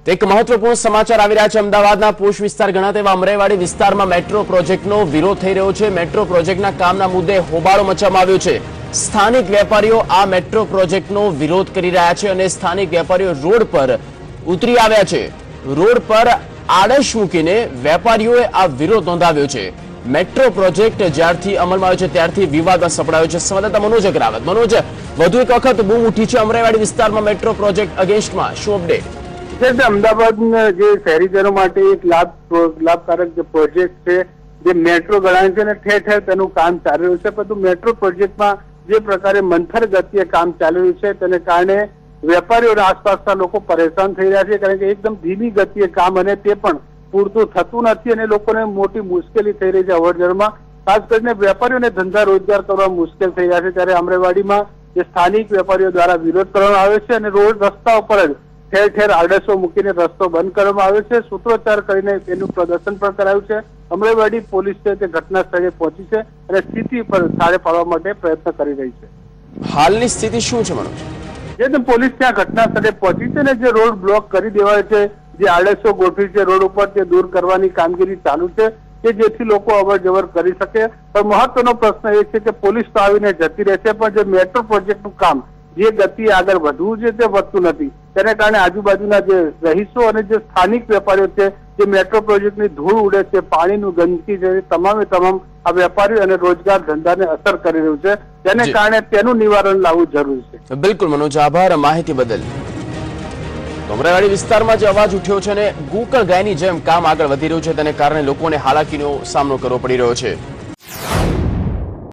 એક મહત્વપૂર્ણ સમાચાર આવી રહ્યા છે। અમદાવાદના પોશ વિસ્તાર ગણાતા એવા અમરાઈવાડી વિસ્તારમાં મેટ્રો પ્રોજેક્ટનો વિરોધ થઈ રહ્યો છે। મેટ્રો પ્રોજેક્ટના કામના મુદ્દે હોબાળો મચાવવામાં આવ્યો છે। સ્થાનિક વેપારીઓ આ મેટ્રો પ્રોજેક્ટનો વિરોધ કરી રહ્યા છે અને સ્થાનિક વેપારીઓ રોડ પર ઉતરી આવ્યા છે। રોડ પર આડશ મૂકીને વેપારીઓએ આ વિરોધ નોંધાવ્યો છે। મેટ્રો પ્રોજેક્ટ જ્યારથી અમલમાં આવ્યો છે ત્યારથી વિવાદ સપડાયો છે। સંવાદદાતા મનોજ અગ્રવાલ, મનોજ, વધુ એક વખત બૂમ ઉઠી છે અમરાઈવાડી વિસ્તારમાં મેટ્રો પ્રોજેક્ટ અગેન્સ્ટમાં, શું અપડેટ? અમદાવાદ જે શહેરીજનો માટે એક લાભકારક જે પ્રોજેક્ટ છે જે મેટ્રો ગણાય છે અને ઠેર ઠેર તેનું કામ ચાલી રહ્યું છે, પરંતુ મેટ્રો પ્રોજેક્ટમાં જે પ્રકારે મંથર ગતિએ કામ ચાલી રહ્યું છે તેને કારણે વેપારીઓ અને આસપાસના લોકો પરેશાન થઈ રહ્યા છે, કારણ કે એકદમ ધીમી ગતિએ કામ અને તે પણ પૂરતું થતું નથી અને લોકોને મોટી મુશ્કેલી થઈ રહી છે અવરજવરમાં। ખાસ કરીને વેપારીઓને ધંધા રોજગાર કરવા મુશ્કેલ થઈ રહ્યા છે, ત્યારે અમરાઈવાડીમાં જે સ્થાનિક વેપારીઓ દ્વારા વિરોધ કરવામાં આવ્યો છે અને રોડ રસ્તા ઉપર જ ઠેર ઠેર આડસો મૂકીને રસ્તો બંધ કરવામાં આવ્યો છે। સૂત્રોચ્ચાર કરીને તેનું પ્રદર્શન પણ કરાયું છે। અમરાઈવાડી પોલીસ છે તે ઘટના સ્થળે પહોંચી છે અને સ્થિતિ પર થાળે પાડવા માટે પ્રયત્ન કરી રહી છે। હાલની સ્થિતિ શું છે મનોજ? જે પોલીસ ત્યાં ઘટના સ્થળે પહોંચી છે ને જે રોડ બ્લોક કરી દેવાય છે, જે આડસો ગોઠવી છે રોડ ઉપર તે દૂર કરવાની કામગીરી ચાલુ છે કે જેથી લોકો અવર જવર કરી શકે। પણ મહત્વનો પ્રશ્ન એ છે કે પોલીસ તો આવીને જતી રહેશે, પણ જે મેટ્રો પ્રોજેક્ટનું કામ જે ગતિ આગળ વધવું છે તે વધતું નથી, તેને કારણે આજુબાજુના જે રહીશો અને જે સ્થાનિક વેપારીઓ છે જે મેટ્રો પ્રોજેક્ટની ધૂળ ઉડે છે, પાણીનું ગંદકી છે, તમામે તમામ આ વેપારીઓ અને રોજગાર ધંધાને અસર કરી રહ્યું છે, તેને કારણે તેનું નિવારણ લાવવું જરૂરી છે। બિલકુલ મનોજ, આભાર માહિતી બદલ। અમરાઈવાડી વિસ્તારમાં જે અવાજ ઉઠ્યો છે અને ગોકળ ગાયની જેમ કામ આગળ વધી રહ્યું છે તેને કારણે લોકોને હાલાકીનો સામનો કરવો પડી રહ્યો છે।